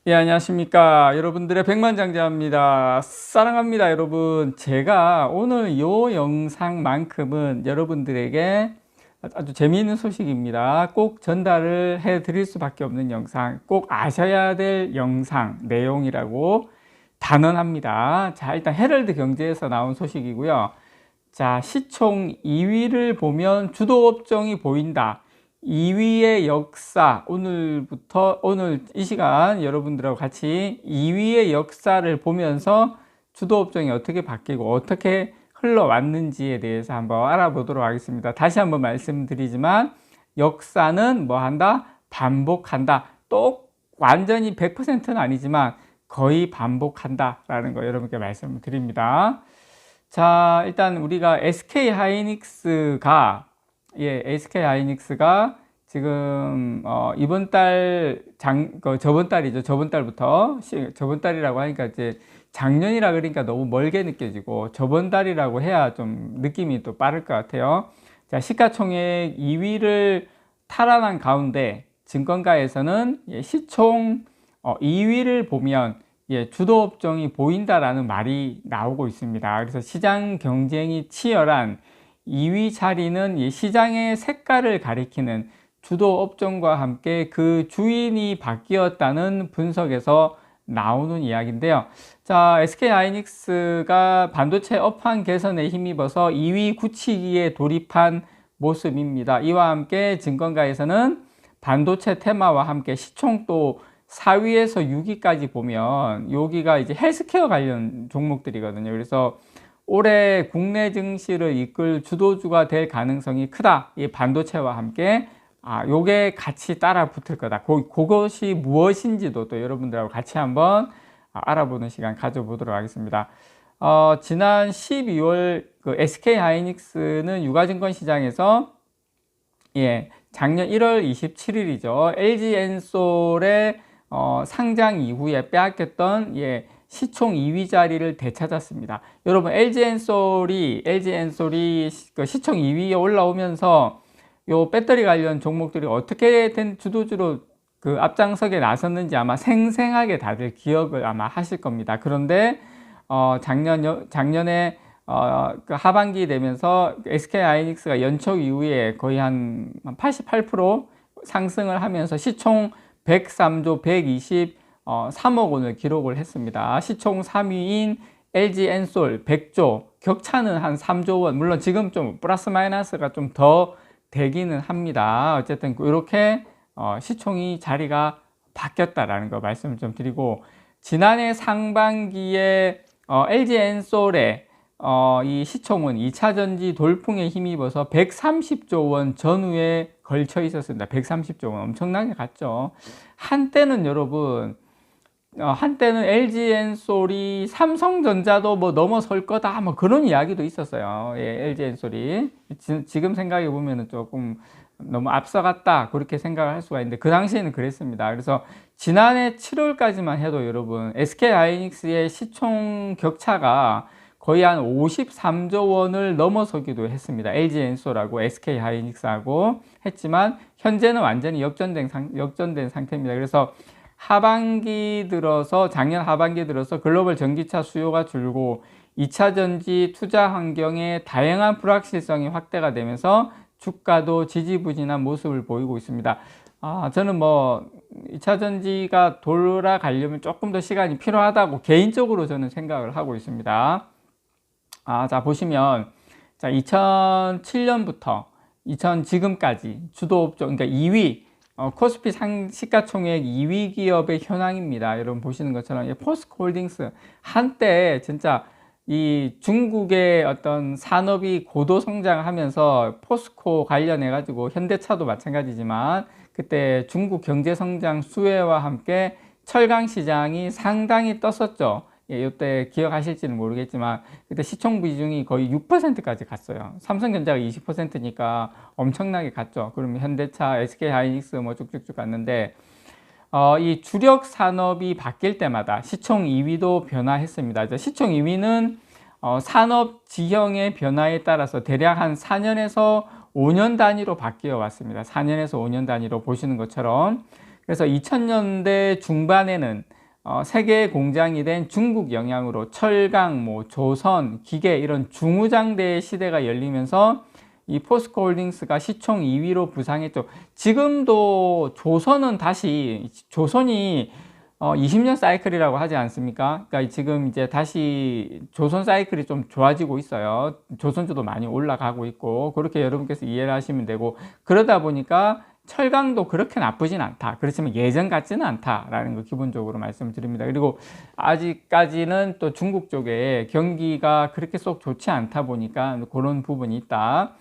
예, 안녕하십니까. 여러분들의 백만장자입니다. 사랑합니다, 여러분. 제가 오늘 요 영상만큼은 여러분들에게 아주 재미있는 소식입니다. 꼭 전달을 해 드릴 수밖에 없는 영상, 꼭 아셔야 될 영상 내용이라고 단언합니다. 자, 일단 헤럴드 경제에서 나온 소식이고요. 자, 시총 2위를 보면 주도업종이 보인다. 2위의 역사, 오늘 이 시간 여러분들하고 같이 2위의 역사를 보면서 주도업종이 어떻게 바뀌고 어떻게 흘러왔는지에 대해서 한번 알아보도록 하겠습니다. 다시 한번 말씀드리지만 역사는 뭐 한다? 반복한다. 또 완전히 100%는 아니지만 거의 반복한다 라는 거 여러분께 말씀을 드립니다. 자, 일단 우리가 SK하이닉스가 SK하이닉스가 지금 이번 달 저번 달이죠. 저번 달부터 저번 달이라고 하니까 이제 작년이라 그러니까 너무 멀게 느껴지고 저번 달이라고 해야 좀 느낌이 또 빠를 것 같아요. 자, 시가총액 2위를 탈환한 가운데 증권가에서는 시총 2위를 보면 주도업종이 보인다라는 말이 나오고 있습니다. 그래서 시장 경쟁이 치열한 2위 자리는 시장의 색깔을 가리키는 주도업종과 함께 그 주인이 바뀌었다는 분석에서 나오는 이야기인데요. 자, SK하이닉스가 반도체 업황 개선에 힘입어서 2위 굳히기에 돌입한 모습입니다. 이와 함께 증권가에서는 반도체 테마와 함께 시총 또 4위에서 6위까지 보면 여기가 이제 헬스케어 관련 종목들이거든요. 그래서 올해 국내 증시를 이끌 주도주가 될 가능성이 크다. 이 반도체와 함께 요게 같이 따라 붙을 거다. 그것이 무엇인지도 또 여러분들하고 같이 한번 알아보는 시간 가져보도록 하겠습니다. 지난 12월 그 SK하이닉스는 유가증권 시장에서 작년 1월 27일이죠. LG엔솔의 상장 이후에 빼앗겼던 시총 2위 자리를 되찾았습니다. 여러분, LG엔솔이 그 시총 2위에 올라오면서 요 배터리 관련 종목들이 어떻게 된 주도주로 그 앞장서게 나섰는지 아마 생생하게 다들 기억을 아마 하실 겁니다. 그런데 작년에 그 하반기 되면서 SK하이닉스가 연초 이후에 거의 한 88% 상승을 하면서 시총 103조 123억 원을 기록을 했습니다. 시총 3위인 LG엔솔 100조, 격차는 한 3조 원. 물론 지금 좀 플러스 마이너스가 좀 더 되기는 합니다. 어쨌든 이렇게 시총이 자리가 바뀌었다라는 거 말씀을 좀 드리고, 지난해 상반기에 LG엔솔의 이 시총은 2차전지 돌풍에 힘입어서 130조 원 전후에 걸쳐 있었습니다. 130조 원 엄청나게 갔죠. 한때는 여러분, 한때는 LG엔솔이 삼성전자도 뭐 넘어설 거다 뭐 그런 이야기도 있었어요. LG엔솔이 지금 생각해 보면은 조금 너무 앞서갔다 그렇게 생각을 할 수가 있는데 그 당시에는 그랬습니다. 그래서 지난해 7월까지만 해도 여러분 SK하이닉스의 시총 격차가 거의 한 53조 원을 넘어서기도 했습니다. LG엔솔하고 SK하이닉스하고 했지만 현재는 완전히 역전된 상태입니다. 그래서 작년 하반기 들어서 글로벌 전기차 수요가 줄고 2차 전지 투자 환경에 다양한 불확실성이 확대가 되면서 주가도 지지부진한 모습을 보이고 있습니다. 저는 뭐 2차 전지가 돌아가려면 조금 더 시간이 필요하다고 개인적으로 저는 생각을 하고 있습니다. 자, 보시면, 자, 2007년부터 지금까지 주도업종, 그러니까 2위, 코스피 시가총액 2위 기업의 현황입니다. 여러분 보시는 것처럼, 포스코홀딩스. 한때 진짜 이 중국의 어떤 산업이 고도 성장하면서 포스코 관련해가지고 현대차도 마찬가지지만 그때 중국 경제 성장 수혜와 함께 철강 시장이 상당히 떴었죠. 이때 기억하실지는 모르겠지만 그때 시총 비중이 거의 6%까지 갔어요. 삼성전자가 20%니까 엄청나게 갔죠. 그러면 현대차, SK하이닉스 뭐 쭉쭉쭉 갔는데 이 주력 산업이 바뀔 때마다 시총 2위도 변화했습니다. 시총 2위는 산업 지형의 변화에 따라서 대략 한 4년에서 5년 단위로 바뀌어 왔습니다. 4년에서 5년 단위로 보시는 것처럼. 그래서 2000년대 중반에는 세계 공장이 된 중국 영향으로 철강, 뭐 조선, 기계 이런 중후장대 시대가 열리면서 이 포스코홀딩스가 시총 2위로 부상했죠. 지금도 조선은 다시 조선이 20년 사이클이라고 하지 않습니까? 그러니까 지금 이제 다시 조선 사이클이 좀 좋아지고 있어요. 조선주도 많이 올라가고 있고 그렇게 여러분께서 이해를 하시면 되고 그러다 보니까 철강도 그렇게 나쁘진 않다. 그렇지만 예전 같지는 않다라는 거 기본적으로 말씀드립니다. 그리고 아직까지는 또 중국 쪽에 경기가 그렇게 쏙 좋지 않다 보니까 그런 부분이 있다.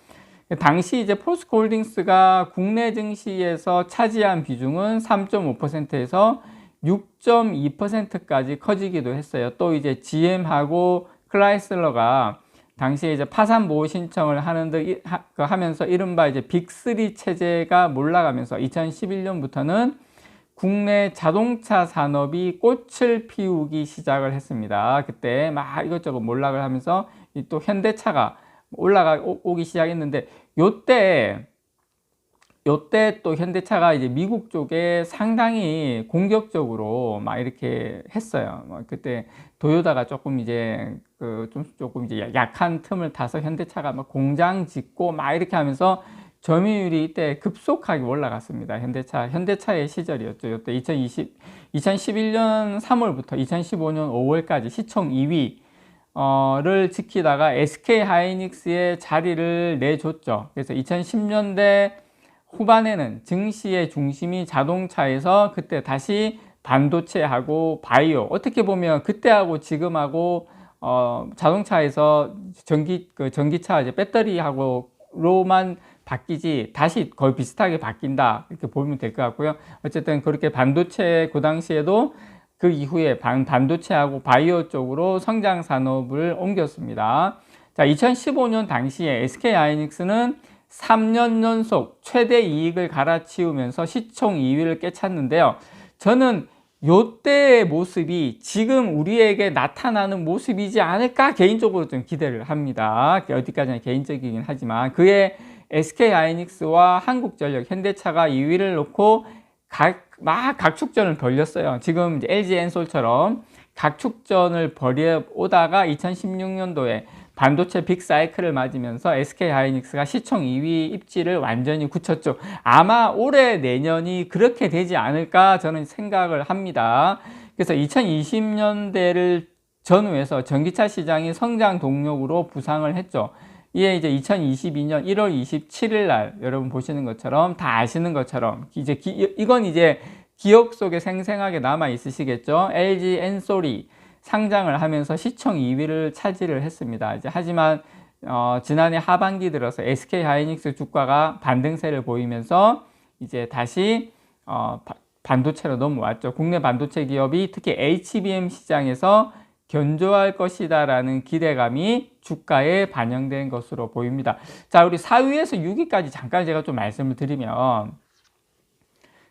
당시 이제 포스코홀딩스가 국내 증시에서 차지한 비중은 3.5%에서 6.2%까지 커지기도 했어요. 또 이제 GM하고 클라이슬러가 당시에 이제 파산 보호 신청을 하면서 이른바 이제 빅3 체제가 몰락하면서 2011년부터는 국내 자동차 산업이 꽃을 피우기 시작을 했습니다. 그때 막 이것저것 몰락을 하면서 또 현대차가 올라오기 시작했는데 요때 또 현대차가 이제 미국 쪽에 상당히 공격적으로 막 이렇게 했어요. 그때 도요타가 조금 이제 조금 이제 약한 틈을 타서 현대차가 막 공장 짓고 막 이렇게 하면서 점유율이 이때 급속하게 올라갔습니다. 현대차의 시절이었죠. 이때 2011년 3월부터 2015년 5월까지 시총 2위를 지키다가 SK 하이닉스의 자리를 내줬죠. 그래서 2010년대 후반에는 증시의 중심이 자동차에서 그때 다시 반도체하고 바이오, 어떻게 보면 그때하고 지금하고 자동차에서 전기차 이제 배터리하고로만 바뀌지 다시 거의 비슷하게 바뀐다 이렇게 보면 될 것 같고요. 어쨌든 그렇게 반도체 그 당시에도 그 이후에 반도체하고 바이오 쪽으로 성장 산업을 옮겼습니다. 자, 2015년 당시에 SK 하이닉스는 3년 연속 최대 이익을 갈아치우면서 시총 2위를 깨찼는데요. 저는 요때의 모습이 지금 우리에게 나타나는 모습이지 않을까 개인적으로 좀 기대를 합니다. 어디까지나 개인적이긴 하지만 그의 SK 하이닉스와 한국전력, 현대차가 2위를 놓고 각축전을 벌였어요. 지금 이제 LG 엔솔처럼 각축전을 벌여오다가 2016년도에 반도체 빅사이클을 맞으면서 SK 하이닉스가 시총 2위 입지를 완전히 굳혔죠. 아마 올해 내년이 그렇게 되지 않을까 저는 생각을 합니다. 그래서 2020년대를 전후해서 전기차 시장이 성장 동력으로 부상을 했죠. 이게 이제 2022년 1월 27일 날 여러분 보시는 것처럼 다 아시는 것처럼 이건 이제 기억 속에 생생하게 남아 있으시겠죠. LG 엔솔이 상장을 하면서 시총 2위를 차지를 했습니다. 하지만 지난해 하반기 들어서 SK 하이닉스 주가가 반등세를 보이면서 이제 다시 반도체로 넘어왔죠. 국내 반도체 기업이 특히 HBM 시장에서 견조할 것이다 라는 기대감이 주가에 반영된 것으로 보입니다. 자, 우리 4위에서 6위까지 잠깐 제가 좀 말씀을 드리면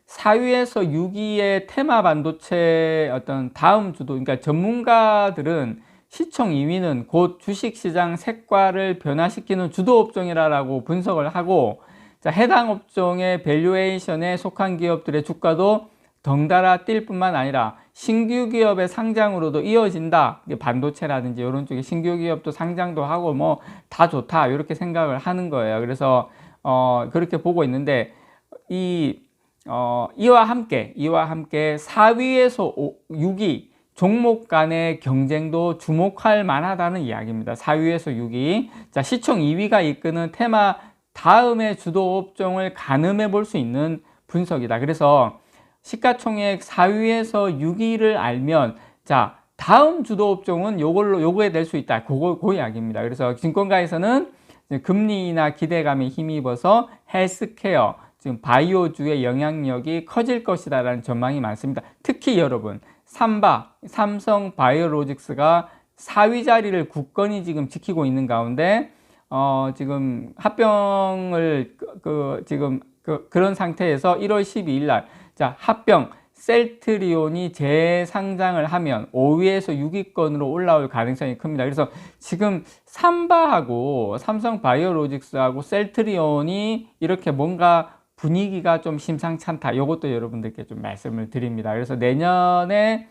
4위에서 6위의 테마 반도체 어떤 다음 주도, 그러니까 전문가들은 시총 2위는 곧 주식시장 색깔을 변화시키는 주도 업종이라고 분석을 하고, 자, 해당 업종의 밸류에이션에 속한 기업들의 주가도 덩달아 뛸 뿐만 아니라 신규 기업의 상장으로도 이어진다. 반도체라든지 이런 쪽에 신규 기업도 상장도 하고 뭐 다 좋다 이렇게 생각을 하는 거예요. 그래서 그렇게 보고 있는데 이와 함께 4위에서 6위 종목 간의 경쟁도 주목할 만하다는 이야기입니다. 4위에서 6위. 자, 시총 2위가 이끄는 테마 다음의 주도 업종을 가늠해 볼 수 있는 분석이다. 그래서 시가총액 4위에서 6위를 알면, 자, 다음 주도 업종은 요거에 낼 수 있다. 그 이야기입니다. 그래서 증권가에서는 금리나 기대감에 힘입어서 헬스케어, 지금 바이오주의 영향력이 커질 것이다라는 전망이 많습니다. 특히 여러분, 삼성 바이오로직스가 4위 자리를 굳건히 지금 지키고 있는 가운데, 지금 합병을, 그런 상태에서 1월 12일 날, 자, 합병, 셀트리온이 재상장을 하면 5위에서 6위권으로 올라올 가능성이 큽니다. 그래서 지금 삼바하고 삼성 바이오로직스하고 셀트리온이 이렇게 뭔가 분위기가 좀 심상치 않다. 이것도 여러분들께 좀 말씀을 드립니다. 그래서 내년에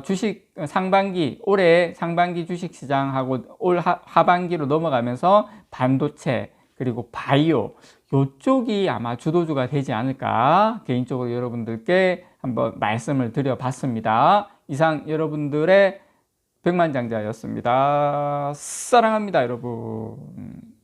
주식 상반기, 올해 상반기 주식 시장하고 올 하반기로 넘어가면서 반도체 그리고 바이오 요쪽이 아마 주도주가 되지 않을까 개인적으로 여러분들께 한번 말씀을 드려봤습니다. 이상 여러분들의 백만장자였습니다. 사랑합니다, 여러분.